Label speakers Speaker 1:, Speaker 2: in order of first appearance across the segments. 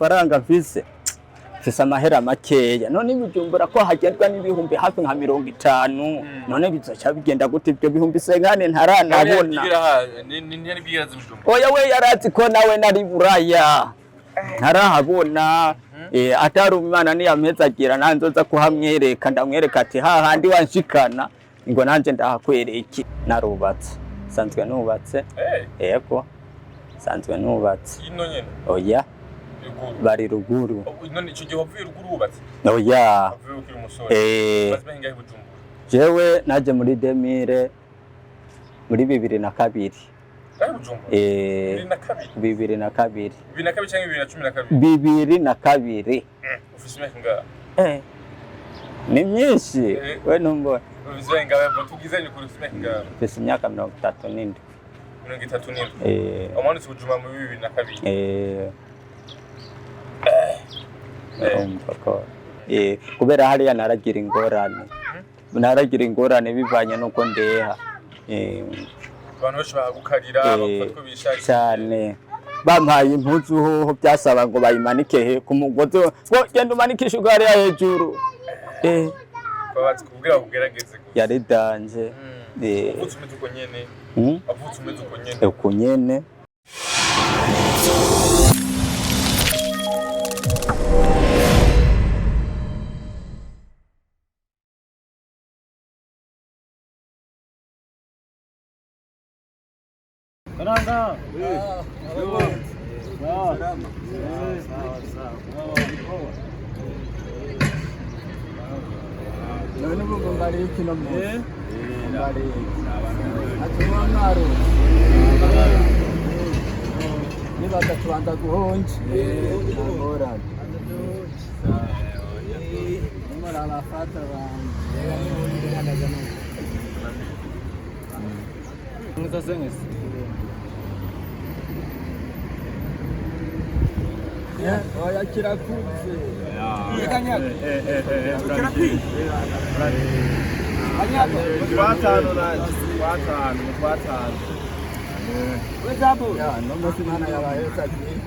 Speaker 1: mafaranga mfise amahera makeya none Bujumbura ko hagendwa n'ibihumbi hafi nka 50 none bizoca bigenda gute ibyo bihumbi 50 ntaranabona
Speaker 2: ni bwiraza Bujumbura
Speaker 1: oya we yarazi ko nawe nari buraya ntarahabona atari umwana ni yampezagira nanzoza kuhamwereka ndamwereka ati hahandi wanshikana ngo nanje ndahakwereke narubatse sanzwe nubatse yego sanzwe nubatse
Speaker 2: ino nyene
Speaker 1: oya bari ruguru
Speaker 2: none ico gihe wavuye ruguru wubatse
Speaker 1: oya
Speaker 2: wavuye ukiri umusore bazime hingahe Bujumbura
Speaker 1: jewe naje muri 2000 muri 2002
Speaker 2: Bujumbura 2002 cyangwa 2012
Speaker 1: 2012
Speaker 2: ufise imyaka ingahe
Speaker 1: ni myinshi we numbo
Speaker 2: ufise ingahe batugizanye kuri ufise imyaka ingahe
Speaker 1: ufise imyaka 37
Speaker 2: umanutse Bujumbura mu 2002
Speaker 1: kubera hariya naragira ingorane bivanye nuko ndeha
Speaker 2: abantu benshi bagukarira bafatwa bishaka
Speaker 1: cyane bampaye impuzu ho byasaba ngo bayimanike he ku mugozi ngo genda umanikishe ugari ya hejuru
Speaker 2: babatse kubwira kugerageze
Speaker 1: yari danje
Speaker 2: avutse umeze uko nyene avutse umeze
Speaker 1: uko nyene
Speaker 3: Rwanda. None bugo ngari kino mu. Ngari. Atuma mwaro. Ni batatuanda guhonje. Ngora. Mara bafata banje. Muza senges. Oya kirakuze. Kanyaga. Kirakuze. Kanyaga. Twatano naje. Twatano. Wezabu. Ya, nomba simana ya bahesa kiri.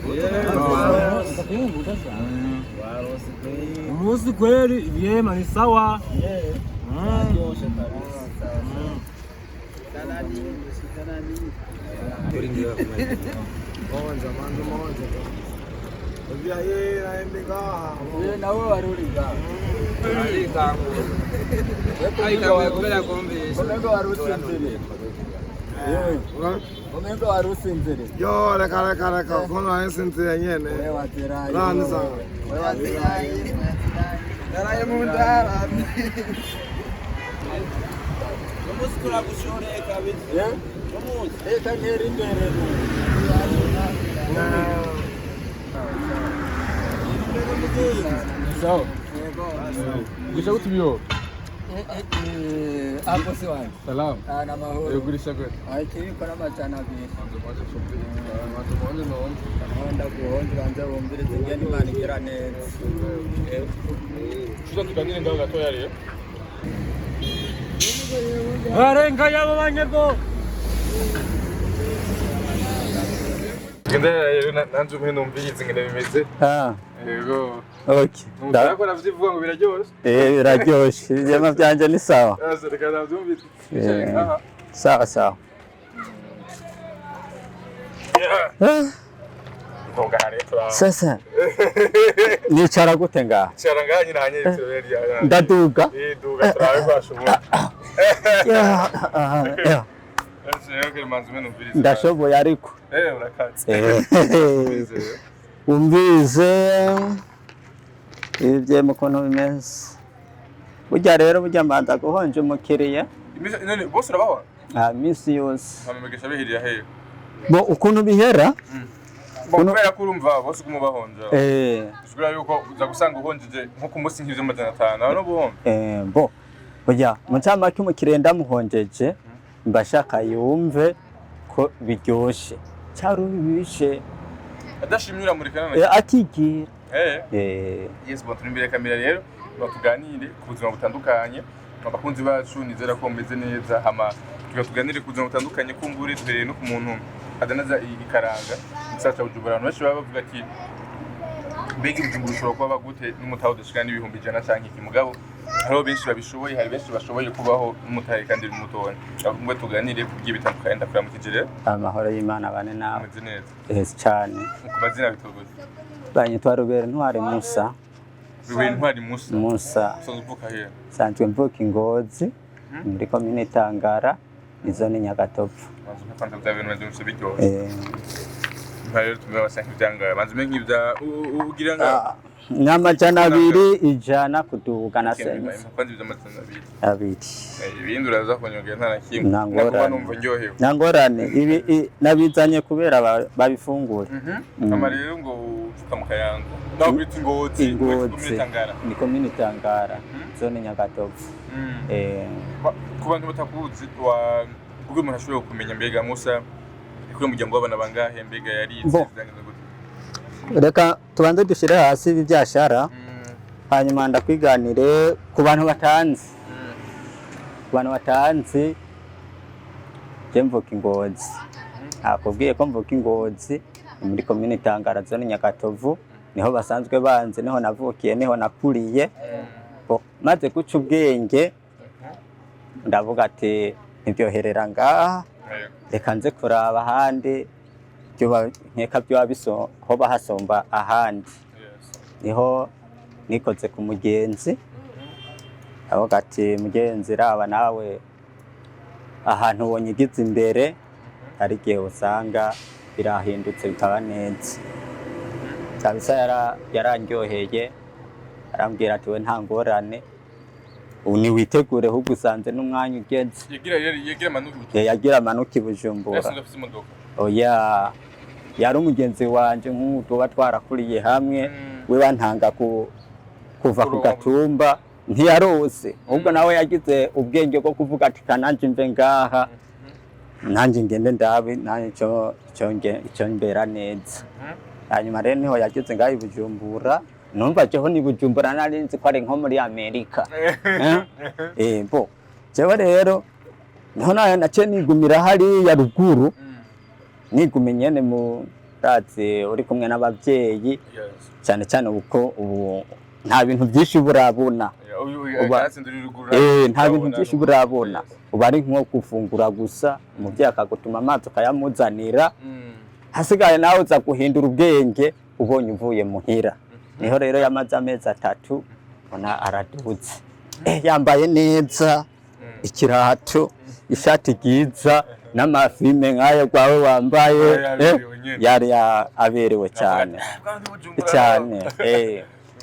Speaker 3: Umusi kweli yema ni sawa.
Speaker 4: Via yeye aendeka.
Speaker 3: Wewe na wewe warudinga.
Speaker 4: Alinga.
Speaker 3: Aika wakubera kombe. Kombe warusinzire. Kombe warusinzire.
Speaker 4: Yo reka kono asinzire nyene.
Speaker 3: Wewe watera.
Speaker 4: Nani sana.
Speaker 3: Wewe watera.
Speaker 4: Daraye mundara.
Speaker 3: Muskula kushore kabisa. Kaneri imbere. Sawa. Gurisha gutubyo. Hapo si wangu.
Speaker 4: Salam.
Speaker 3: Na mahoro.
Speaker 4: Gurisha gute?
Speaker 3: Kiri kora macana abiri.
Speaker 4: Nda
Speaker 3: kuhonje banza bombire zigeni manikira neza.
Speaker 2: Tuza tuganire ngaho gatoya rero
Speaker 3: Arenga yabo banyego.
Speaker 2: Ngenda nanze umwe numvirize ngene bimeze. Yego.
Speaker 1: Okay.
Speaker 2: Ndako navyivuga ngo biraryoshe.
Speaker 1: Biraryoshe. Ivyema byanje ni sawa.
Speaker 2: Reka navyumvise.
Speaker 1: Sawa. Sasa. Nicara gute ngaha?
Speaker 2: Nicara ngaha nyine hanye turaberi.
Speaker 1: Ndaduga.
Speaker 2: Duga turabe kwashobora.
Speaker 1: Ya. Ndashoboye ariko.
Speaker 2: Urakaze.
Speaker 1: Umbize. Ibye mukono bimeze. Burya rero mbanza guhonje umukiriya.
Speaker 2: None bose urabaho?
Speaker 1: Misi yose.
Speaker 2: Amemegesha bihiriya hehe?
Speaker 1: Bo ukuntu bihera?
Speaker 2: Kubera ko urumva bose kumubahonja. Ushobora yuko uza gusanga uhonjeje nko ku munsi nk'ivyo 500 no buhomba.
Speaker 1: Bo. Burya mucyama cy'umukiriya ndamuhonjeje mbashaka yumve ko biryoshe. Cyarubishe.
Speaker 2: Adashimira muri kanana.
Speaker 1: Akigira.
Speaker 2: Yes, bon turimbere kamera rero batuganire ku buzima butandukanye. Abakunzi bacu nizera ko meze neza hama tuganire ku buzima butandukanye kumbure duhereye no ku muntu adanaza ikaranga musacha Bujumbura abantu benshi baba bavuga ati mbega Bujumbura ushobora kuba gute n'umutahe udashika n'ibihumbi 100 canke iki Mugabo hariho benshi babishoboye hari benshi bashoboye kubaho n'umutahe kandi mutoya ahubwo tuganire kugiye bitandukanye ndakuramukije rero
Speaker 1: amahoro y'Imana bane nawe
Speaker 2: meze neza
Speaker 1: cyane
Speaker 2: kubazina bitogoye
Speaker 1: banyitwa Rubere Ntwari Musa
Speaker 2: Rubere Ntwari
Speaker 1: Musa
Speaker 2: so uvuka he
Speaker 1: sanzwe mvuka Ingozi muri komine Tangara izone Nyagatovu
Speaker 2: manzo kwanza byawe none byo biryo rero tumebasanga ibyanga manzo menye ibya ugira nga
Speaker 1: n'amajana 200 kuduga na sense
Speaker 2: kwanza ibya amajana 2 ibindi uraza konyongera nta nakimwe
Speaker 1: nangora
Speaker 2: numva ndyohewe
Speaker 1: nangorane ibi nabizanye kubera babifungura
Speaker 2: kama rero ngo uvuka mu Kayanza naho bita Ingozi ni komine Tangara zone Nyagatovu ku bantu batakuzi wa ubwo umuntu ashobora kumenya mbega Musa kuri umuryango w'abana bangahe mbega yari izangiza gute
Speaker 1: reka tubanze dushire hasi ibi byashara hanyuma ndakwiganire ku bantu batanzi je mvuka Ingozi akubwiye ko mvuka Ingozi muri komine Tangara zone Nyagatovu niho basanzwe banze niho navukiye niho nakuriye maze guca ubwenge ndavuga ati ntibyoherera ngaha reka nze kuraba ahandi nkeka byo hoba hasomba ahandi niho nikoze ku mugenzi avuga ati mugenzi raba nawe ahantu wonyigize imbere ari gihe usanga birahindutse bikaba neza kabisa yarandyoheye arambwira ati we nta ngorane uni witegure ahubwo usanze n'umwanya ugeze yagira amanuka Bujumbura oya yari umugenzi wanje nk'utuba twarakuriye hamwe we bantanga kuva ku gatumba ntiyarose ahubwo nawe yagize ubwenge bwo kuvuga ati kananje mve ngaha nanjye ngende ndabe nanjye cyo mbera neza hanyuma rero niho yagize ngaho Bujumbura numva jeho ni Bujumbura narinzi ko ari nko muri Amerika bo jewe rero niho nayo nace nigumira hari ya ruguru nigume nyene mu ratse uri kumwe n'abavyeyi cyane cyane ubu nta bintu byinshi burabona nta bintu byinshi burabona uba ari nko gufungura gusa umuvyeyi akagutuma amazi ukayamuzanira hasigaye nawe uza guhindura ubwenge ubonye uvuye muhira niho rero yamaze amezi 3 ona araduze yambaye neza ikirato ishati giza n'amafime nkayo kwawe wambaye yari aberewe cyane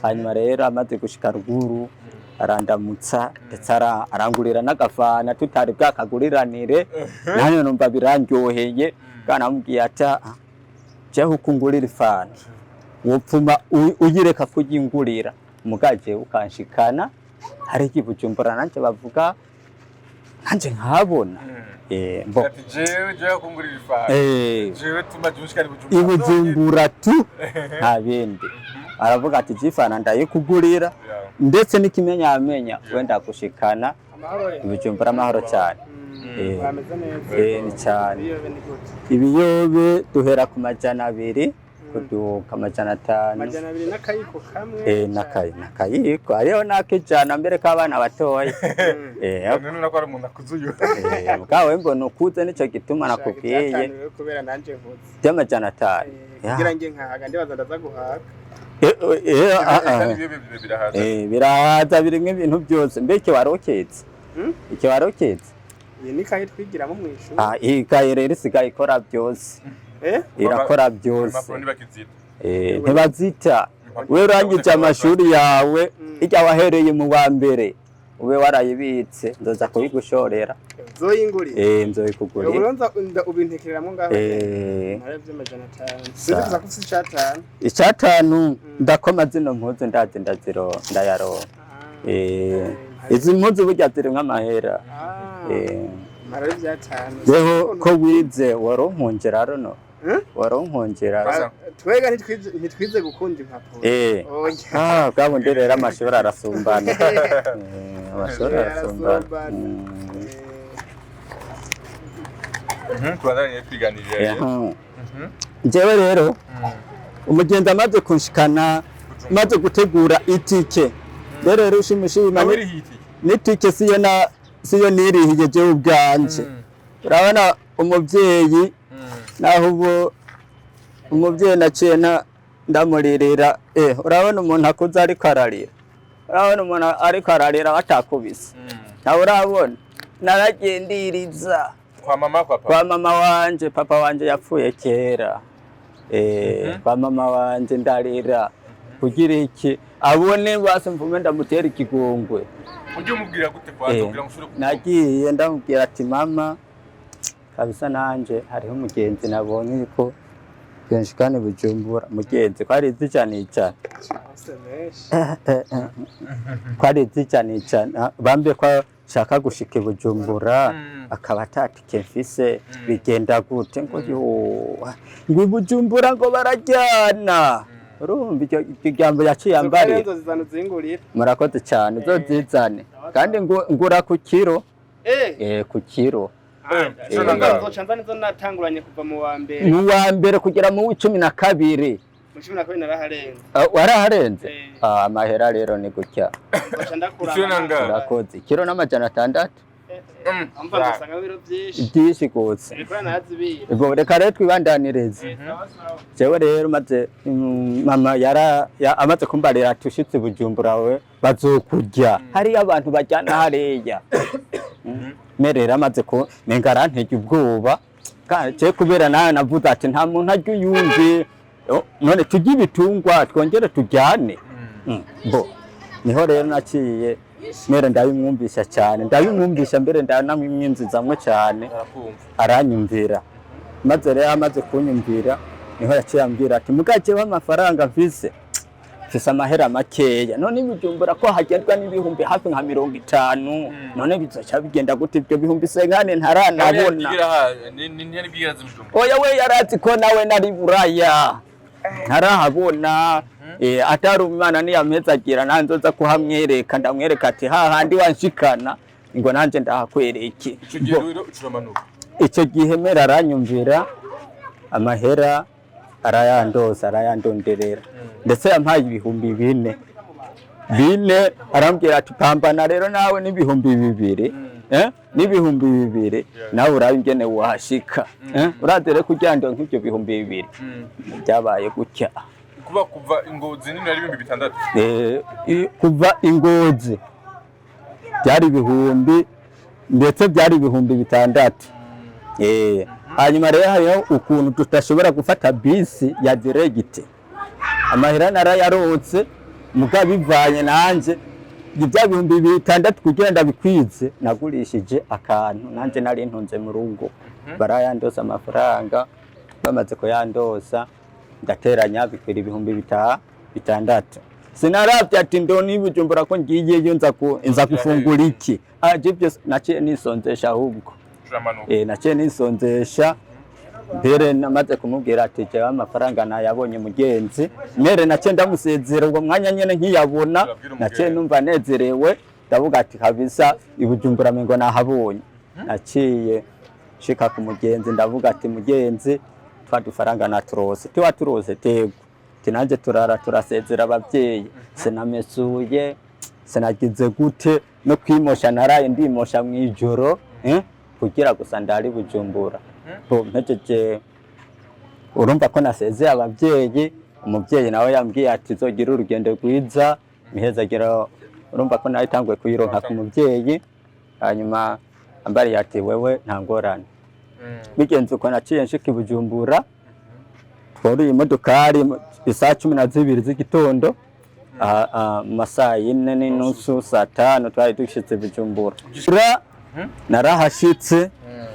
Speaker 1: hanyuma rero amaze gushika ruguru arandamutsa ndetse arangurira n'agafana tutari bwakaguriranire nanyo numva birandyoheye kana amubwiye ata je ukungurira ifana wopfuma uyireka kugingurira mugaje ukanshikana hari Bujumbura nanje bavuga nanje nkabona
Speaker 2: mbo jewe kungurira ifana jewe tumaje ushikari
Speaker 1: Bujumbura tu nta bindi aravuga ati jifana ndayikugurira ndetse n'ikimenyamenya wenda gushikana Bujumbura amahoro cyane ni cyane ibiyobe duhera ku majana 2 kuduka amajana 5
Speaker 3: amajana 2 n'akayiko kamwe
Speaker 1: n'akayiko ariyo nakijana mbere k'abana batoya
Speaker 2: none nakora umuntu akuzuyo
Speaker 1: bwawe mbona ukuze nico gituma nakubwiye
Speaker 3: kubera nanje nkuze
Speaker 1: by'amajana 5
Speaker 3: kugira nge nkahaga ndibaza ndaza guhaga
Speaker 1: birahaza birimwe ibintu byose mbeke waroketse
Speaker 3: iyi ni kaye twigiramo mu ishuri
Speaker 1: iyi kaye rero isigaye ikora byose irakora byose ntibazita we urangije amashuri yawe ijya wahereye mu wa mbere ube warayibitse nzoza kubigushorera
Speaker 3: zoyingurira
Speaker 1: nzoyikugurira
Speaker 3: uronza ubintekereramo ngaho naravye amajana 5 siza kusi
Speaker 1: icatanu ndakoma zino mpuzu ndayaronka izi mpuzu burya ziri nk'amahera
Speaker 3: marari byatanu
Speaker 1: yeho ko wize waronkongera rono waronkongera
Speaker 3: twega ntitwize gukunda impapuro
Speaker 1: bwabundi rero amashuri arasumbana amashuri arasumbana
Speaker 2: twazanye twiganirira
Speaker 1: jewe rero umugenzi amaze kunshikana maze gutegura itike rero ushimishima n'itike siyo nirihiye je ubwanje urabona umuvyeyi naho ubu umuvyeyi naciye ndamuririra urabona umuntu akuze ariko ararira urabona umuntu ariko ararira batakubise nawe urabona naragendiriza kwa mama wanje papa wanje yapfuye kera kwa mama wanje ndarira kugira iki abone base mvume ndamutera ikigongwe
Speaker 2: ujye umubwira gute kwanza kugira ngo
Speaker 1: nagiye ndamubwira ati mama kabisa nanje hariho umugenzi nabonye ko kenshi kandi bujumbura mugenzi kwari izicane cyane kwari izicane cyane bambe ko shaka gushika bujumbura akaba atatike mfise bigenda gute ngo ngo bujumbura ngo barajyana urumva icyo kigambo yaciye ambari murakoze cyane uzozizane kandi ngura ku kiro ku kiro
Speaker 3: nizo natanguranye kuva mu wa mbere
Speaker 1: kugera mu 12
Speaker 3: mu 12 naraharenze
Speaker 1: waraharenze amahera rero ni gutya urakoze kiro n'amajana 6 byinshi gose ubwo reka rero twibandanireze jewe rero maze mama amaze kumbarira tushitse bujumbura we bazokurya hari abantu bajyana hareya merera amaze ko mengarantege ubwoba je kubera nawe navuze ati nta muntu ajya uyumve none tujye ibitungwa twongere tujyane bo niho rero naciye mere ndabimwumvisha cyane ndabimwumvisha mbere ndanamwimwinzizamwe cyane aranyumvira maze rero amaze kunyumvira niho yaciye ambwira ati mugace w'amafaranga mfise amahera makeya none bijumbura ko hagendwa n'ibihumbi hafi nka 50 none bizoca bigenda gute ibyo bihumbi senkane ntaranabona oya we yarazi ko nawe nari buraya ntarahabona atari umwana ni yamezagira nanzoza kuhamwereka ndamwereka ati hahandi wanshikana ngo nanje ndahakwereke icyo gihe mera aranyumvira amahera arayandonderera ndetse yampaye ibihumbi 4 arambwira ati pambana rero nawe n'ibihumbi 2 n'ibihumbi 2 nawe urabingene wahashika urazere kujyando nk'ibyo bihumbi 2 byabaye gutya
Speaker 2: kuva ingozi nini ari 6
Speaker 1: kuva ingozi byari ibihumbi ndetse byari ibihumbi 6 hanyuma rero hariho ukuntu tutashobora gufata bisi ya diregite amahera narayarotse muga bivanye nanje ibya bihumbi 6 kugenda bikwize nagurishije akantu nanje nari ntunze mu rugo barayandosa amafaranga bamaze ko yandosa ndateranya bikwira ibihumbi 6 sinaravye ati ndoni bujumbura ko ngiyeyo nza gufungura iki aje byose naciye nisonzesha ahubwo naciye nisonzesha mbere namaze kumubwira ati je amafaranga nayabonye mugenzi mere naciye ndamusezera ubwo mwanya nyene nkiyabona naciye numva nezerewe ndavuga ati kabisa ibujumbura mengo nahabonye naciye shika ku mugenzi ndavuga ati mugenzi twadufaranga naturose tiwaturose tego tinanje turara turasezera abavyeyi sinamesuye sinagize gute no kwimosha naraye ndimosha mwijoro kugira gusa ndari bujumbura bo mpejeje urumva ko nasezeye abavyeyi umuvyeyi nawe yambwiye ati zogira urugendo rwiza mihezagira urumva ko nawe tangwe kuyironka ku muvyeyi hanyuma ambari ati wewe nta ngorane bigenze uko naciye nshika bujumbura twari imodokari isa 12 z'igitondo masaa 4:30 saa 5 twari dushitse bujumbura narahashitse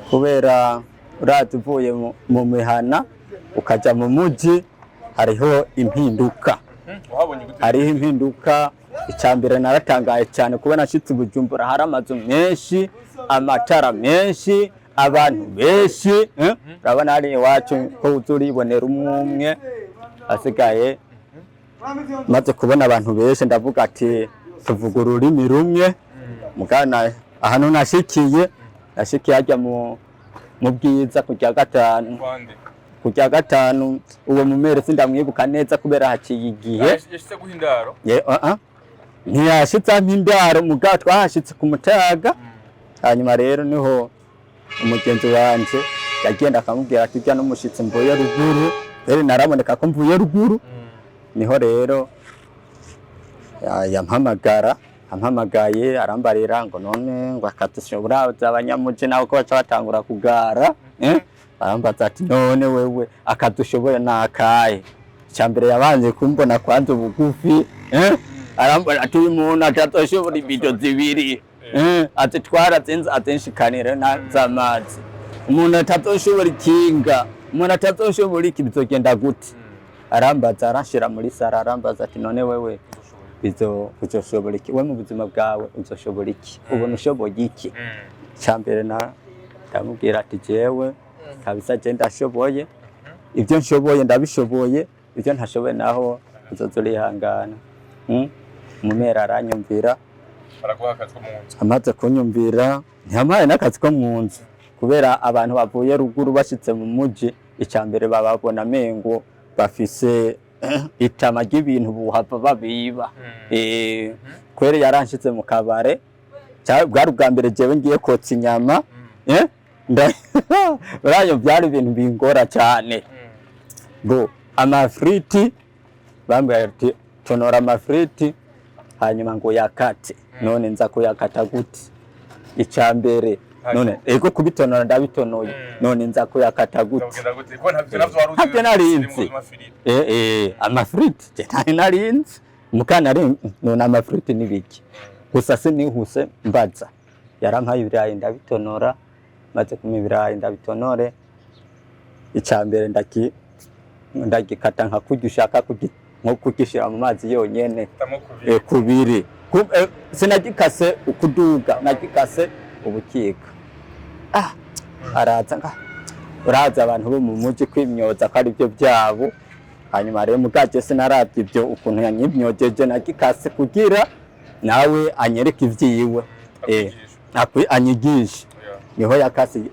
Speaker 1: kubera uratuvuye mu mihana ukaja mu muji hariho impinduka hariho impinduka icambere naratangaye cyane kubona nshitse bujumbura hari amazu menshi amatara menshi abantu benshi urabona ari iwacu ko uzuribonera umwe asigaye maze kubona abantu benshi ndavuga ati tuvuga ururimi rumwe mugana ahantu nashikiye hajya mu bwiza kujya gatanu kujya gatanu uwo mumere sindamwibuka neza kubera haciye igihe
Speaker 2: yashitse guhindaro
Speaker 1: ntiyashitse mpindaro mugabo twahashitse ku Mutaga hanyuma rero niho umugenzi wanje yagenda akamubwira ati jya n'umushitsi mvuye ruguru rero naraboneka ko mvuye ruguru niho rero yampamagaye arambarira ngo none ngo akadushobora abanyamuje naho ko baca batangura kugara arambaza ati none wewe akadushoboye nakaye cyambere yabanje kumbona kwanze bugufi arambara ati uyu muntu atatoshobora ibido zibiri ati twarazenze atenshikanira z'amazi umuntu atatoshobora ikinga umuntu atatoshobora iki bizogenda gute arambaza arashira muri sara arambaza ati none wewe uzoshobora iki we mu buzima bwawe uzoshobora iki ubona ushoboye iki cyambere ndamubwira ati jewe kabisa je ndashoboye ibyo nshoboye ndabishoboye ibyo ntashoboye naho uzozurihangana umumera aranyumvira
Speaker 2: baraguha akazi ko mu nzu
Speaker 1: amaze kunyumvira ntiyamaye n'akazi ko mu nzu kubera abantu bavuye ruguru bashitse mu muji icambere bababona mengo bafise itama ry'ibintu buhava babiba kwere yaranshitse mu kabare bwari ubwa mbere jewe ngiye kotsa inyama urayo byari ibintu bingora cyane ngo amafriti bambwiye ati tonora amafriti hanyuma ngo yakate none nza kuyakata gute icambere none ego kubitonora ndabitonoye none nza kuyakata gute ntabyo narinzi amafriti je narinzi mukana none amafriti nibiki gusa sinihuse mbaza yarampaye ibirayi ndabitonora maze kumpa ibirayi ndabitonore icambere ndagikata nka kurya ushaka nko kugishira mu mazi yonyene kubiri sinagikase ukuduga nagikase ubukika uraza abantu bo mu muji kwimyoza ko ari byo byabo hanyuma rero mugaje sinaravye ibyo ukuntu yanyimyojeje nagikase kugira nawe anyereka ivyiwe anyigisha niho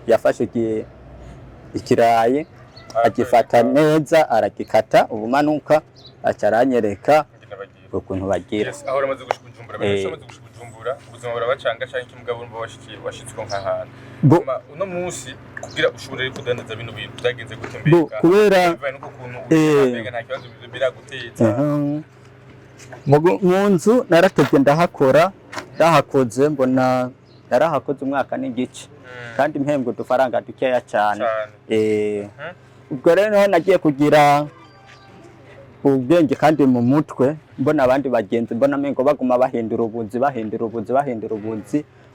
Speaker 1: yafashe ikirayi agifata neza aragikata ubumanuka acaranyereka ukuntu bagira
Speaker 2: aho ramaze gushukujumbura bashamaze gushukujumbura ubuzima burabacanga cyane ki Mugabo urumva washitswe nk'ahantu uno munsi kugira ushobore kudandaza bino bintu byagenze gutembera
Speaker 1: kubera
Speaker 2: nta kibazo biraguteza
Speaker 1: mu nzu naratevye ndahakoze mbona narahakoze umwaka n'igice kandi impembwe dufaranga dukeya cyane ubwo rero nagiye kugira ubwenge kandi mu mutwe mbona abandi bagenzi mbona mengo baguma bahindura ubunzi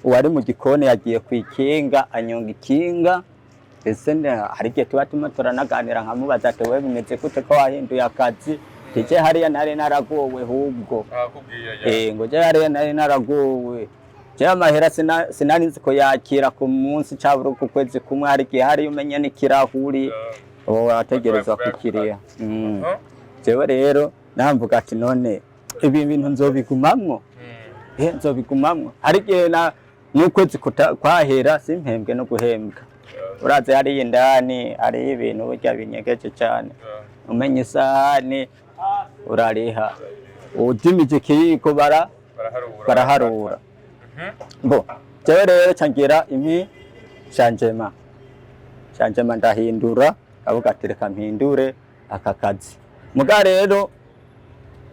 Speaker 1: uwari mu gikone yagiye kwikinga anyonga ikinga ese hari igihe tuba turanaganira nkamubaza ati wewe bimeze gute ko wahinduye akazi tije hariya nari naragowe hubwo ngo je hariya nari naragowe je amahera sinari nzi ko yakira ku munsi caburo ku kwezi kumwe hari igihe hari umenya n'ikirahuri wategerezwa kukiriya jewe rero namvuga ati none ibi bintu nzobigumamwo nzobigumamwo hari igihe n'ukwezi kwahera simpembwe no guhembwa uraze hari indani hari ibintu burya binyegeje cyane umenya isahani urariha ujimije kiyiko baraharura jewe rero cangira shanjema ndahindura avuga ati reka mpindure aka kazi muga rero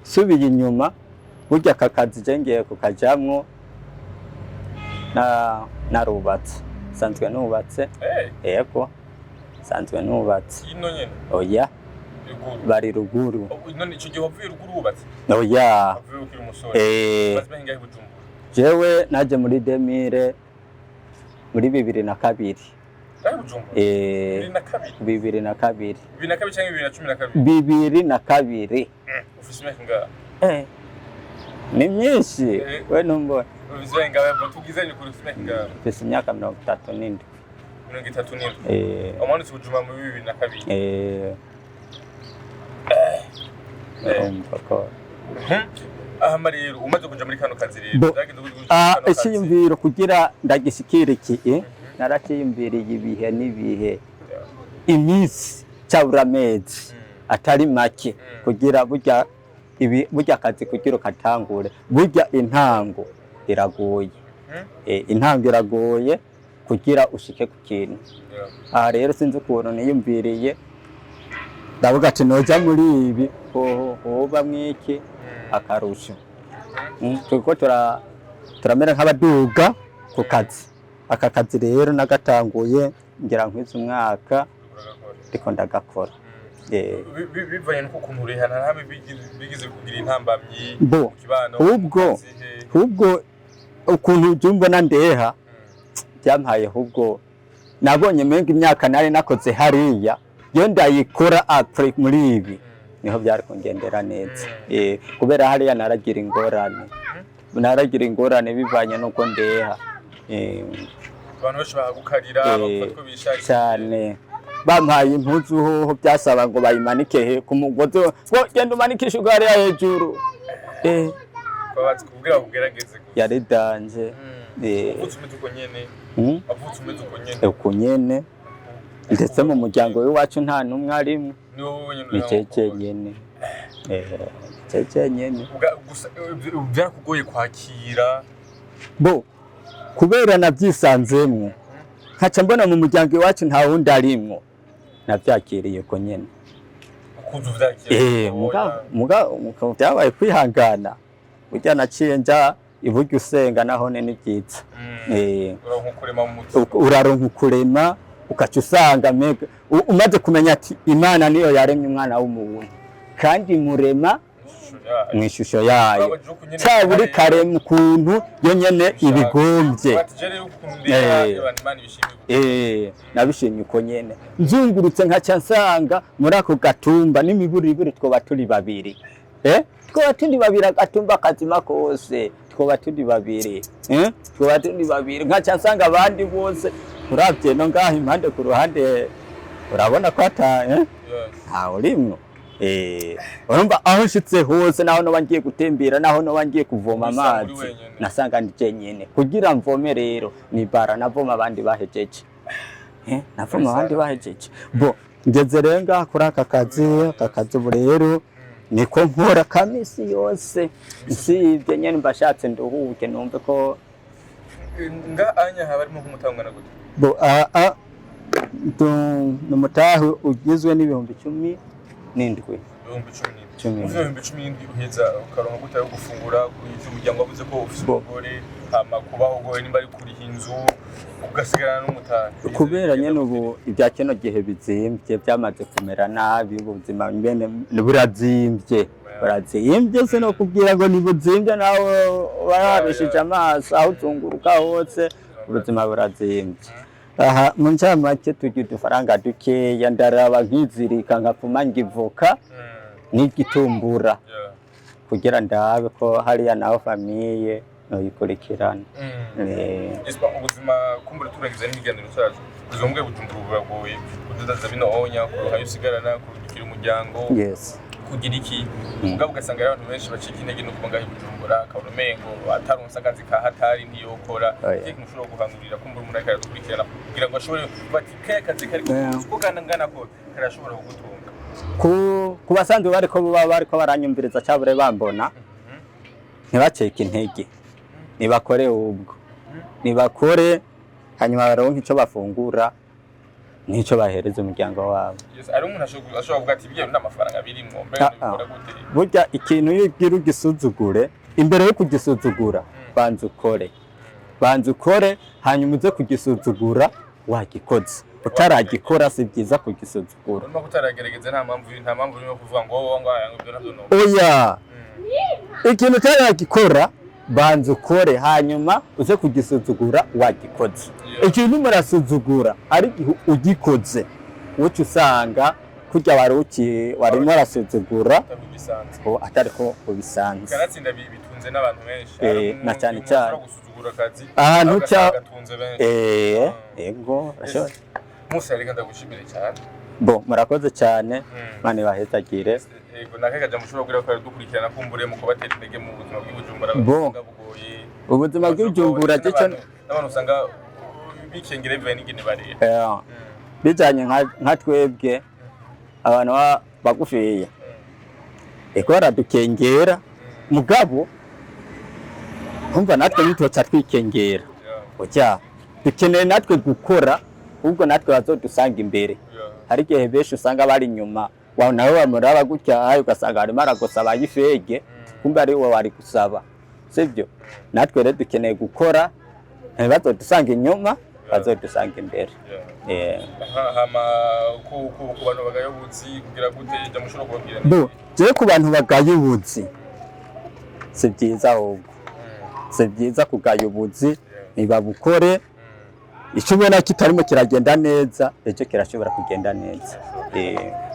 Speaker 1: subiye inyuma burya aka kazi je ngiye kukajamwo narubatse sanzwe nubatse yego sanzwe nubatse
Speaker 2: ino nyene
Speaker 1: oya bari ruguru
Speaker 2: none ico gihe wavuye ruguru wubatse
Speaker 1: oya
Speaker 2: wavuye ukiri umusore bazime hingahe Bujumbura
Speaker 1: jewe naje muri 2000 muri 2002
Speaker 2: 2002 cyangwa 2012
Speaker 1: 2012
Speaker 2: ufise imyaka ingahe
Speaker 1: ni myinshi we numbo
Speaker 2: ufise ingahe tugizanye kuri ufise imyaka ingahe
Speaker 1: ufise imyaka 37
Speaker 2: umanutse Bujumbura mu 2002 aha rero umaze kuja muri kano kazi rero
Speaker 1: icyiyumviro kugira ndagishikira iki narakiyumviriye ibihe n'ibihe iminsi hacabura amezi atari make kugira burya akazi kugira katangure burya intango iragoye intango iragoye kugira ushike ku kintu aha rero sinzi ukuntu niyumviriye ndavuga ati noja muri ibi hoba mwiki akarusho kuko turamera nk'abaduga ku kazi aka kazi rero nagatanguye ngira nkwiza umwaka ndiko ndagakora
Speaker 2: bivanye nuko ukuntu urehana hamwe bigize kugira intambamyi
Speaker 1: mu kibano ubwo ukuntu byumbona ndeha byampaye ahubwo nabonye menga imyaka nari nakoze hariya yo ndayikora apre muri ibi niho byari kungendera neza kubera hariya naragira ingorane bivanye nuko ndeha
Speaker 2: abantu benshi bagukarira bafatwa bishaje
Speaker 1: cyane bampaye impuzu ho byasaba ngo bayimanike ku mugozi ngo genda umanikishe ugare hejuru
Speaker 2: babatse kubwira kugerageze
Speaker 1: yari danje
Speaker 2: utsumize uko nyene avutsumize
Speaker 1: uko nyene ndetse mu muryango w'iwacu nta numwe arimwe ni cece nyene
Speaker 2: byakugoye kwakira
Speaker 1: bo kubera navyisanzemwo nkaca mbona mu muryango iwacu nta wundi arimwo navyakiriye ko nyene mugabo byabaye kwihangana burya naciye nja iburyo usenga nahone ni byiza uraronka ukurema ukaca usanga mega umaze kumenya ati Imana niyo yaremye umwana w'umuntu kandi murema mwishusho yayo cyaburi karema ukuntu yo nyene ibigombye nabishimye uko nyene nzungurutse nkaca nsanga muri ako gatumba n'imiburiburi twoba turi babiri twoba turi babiri agatumba kazima kose twoba turi babiri nkaca nsanga abandi bose uravye no ngaho impande ku ruhande urabona ko ata urimwo urumva aho nshitse hose naho no ngiye gutembera naho no ngiye kuvoma amazi nasanga ndije nyene kugira mvome rero ni bara navoma abandi bahejeje navoma abandi bahejeje bo ngeze renga kuri aka kazi rero niko nkora kamisi yose nsibye nyene mbashatse nduhuke numve ko
Speaker 2: nga anya habarimo kumutangana gute
Speaker 1: bo numutahe ugizwe n'ibihumbi 10 n'indwi
Speaker 2: 10 uheza ukaronka gute yo gufungura kuri umuryango wavuze ko ufite umugore hama kubaho goye nimba ari kuri inzu ugasigarana n'umutahe
Speaker 1: kubera nyene ubu ibya kino gihe bizimvye byamaze kumera nabi ubuzima mbene burazimbye se no kubwira ngo nibuzimbye nawe warabishije amaso aho uzunguruka hose ubuzima burazimbye aha mu ncamake tugira udufaranga dukeya ndaraba nkizirika nkapfuma ngivoka n'igitumbura kugira ndabe ko hariya naho famiye noyikurikirana
Speaker 2: ubuzima kumbura turagize n'imigendero cyacu uzombwe bujumbura buragoye kudodaza bino onya kuruha yusigarana kurukira umuryango kugira iki mugabo ugasanga abantu benshi bacika intege no kuba ngaho bujumbura akabona mengo ataronsa akazi ka hatari ntiyokora ikintu ushobora guhangurira kumbura umuntu akara dukurikirana kugira ngo ashobore bati kazi kari kugana ko karashobora kugutunga
Speaker 1: ku basanzwe bariko baranyumviriza cyabure bambona ntibaceke intege nibakore ubwo nibakore hanyuma baronke ico bafungura nico bahereza umuryango wabo
Speaker 2: ari umuntu ashobora kuvuga ati ibyo n'amafaranga birimwo mbere bikora gute
Speaker 1: burya ikintu yigira ugisuzugure imbere yo kugisuzugura banza ukore hanyuma uze kugisuzugura wagikoze utaragikora si byiza kugisuzugura
Speaker 2: urimo kutaragerageza nta mpamvu yo kuvuga ngo wowe ibyo navyo no
Speaker 1: oya ikintu utaragikora banza ukore hanyuma uze kugisuzugura wagikoze ikintu murasuzugura ari ugikoze uco usanga kurya warimo arasuzugura atari ko ubisanze
Speaker 2: kanatsinda bitunze n'abantu benshi
Speaker 1: na cyane cyane
Speaker 2: gusuzugura akazi
Speaker 1: ahantu
Speaker 2: gatunze benshi
Speaker 1: ego
Speaker 2: Musa reka ndagushimire cyane
Speaker 1: bo murakoze cyane mane bahezagire
Speaker 2: ego nakagaje mushobora kugira ko dukurikirana kumbure mu kubatera intege mu buzima bw'ubujumbura bugoye
Speaker 1: ubuzima bw'ubujumbura cyo
Speaker 2: n'abantu usanga bikengere bibaye n'ingene bari
Speaker 1: bijanye nka twebwe abantu bagufiya eko baradukengera mugabo umva natwe nitwoca twikengera oya dukeneye natwe gukora ubwo natwe bazodusanga imbere hari igihe benshi usanga bari inyuma wawe nawe wamuraba gutya ugasanga harimo aragusaba y'ifege kumbe ari wowe wari gusaba sibyo natwe rero dukeneye gukora ntibazodusanga inyuma bazodusanga imbere
Speaker 2: hama ku bantu bagaye ubuzi kugira gute jya mushobora kubabwira
Speaker 1: bo je ku bantu bagaye ubuzi si byiza ahubwo si byiza kugaya ubuzi ntibabukore icyo ubona kitarimo kiragenda neza ejo kirashobora kugenda neza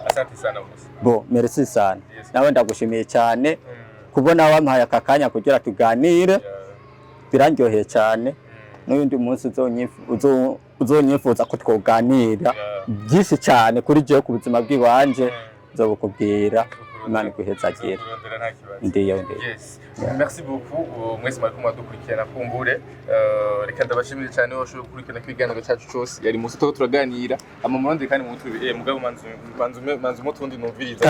Speaker 2: asante sana boss
Speaker 1: bo merci sana nawe ndagushimiye cyane kubona wampaye aka kanya kugira tuganire birandyoheye cyane n'undi munsi uzonyifuza ko twoganira byinshi cyane kuri je ku buzima bw'iwanje nzobukubwira Imana iguhezagire ndiyo
Speaker 2: merci beaucoup mwese mwari kumadukurikirana kumbure reka ndabashimire cyane washoboye gukurikirana kwiganiro cyacu cyose yari munsi to turaganira amamurundi kandi mu mutwe mugabo manzu mutundi numviriza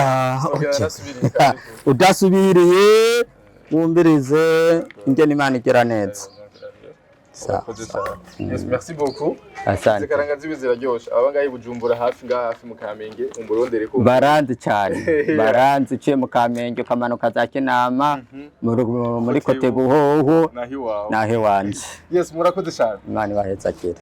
Speaker 1: udasubiriye wumvirize ingene Imana igira neza.
Speaker 2: Merci beaucoup.
Speaker 1: Asante.
Speaker 2: Zikaranga zibe ziraryosha. Abangaye bujumbura hafi mu Kamenge umurondere ko.
Speaker 1: Baranzi cyane. Baranzi ciye mu Kamenge kamanuka za Kinama muri kote Buhoho nahi wanje.
Speaker 2: Yes, murakoze cyane.
Speaker 1: Imana ibahezagire.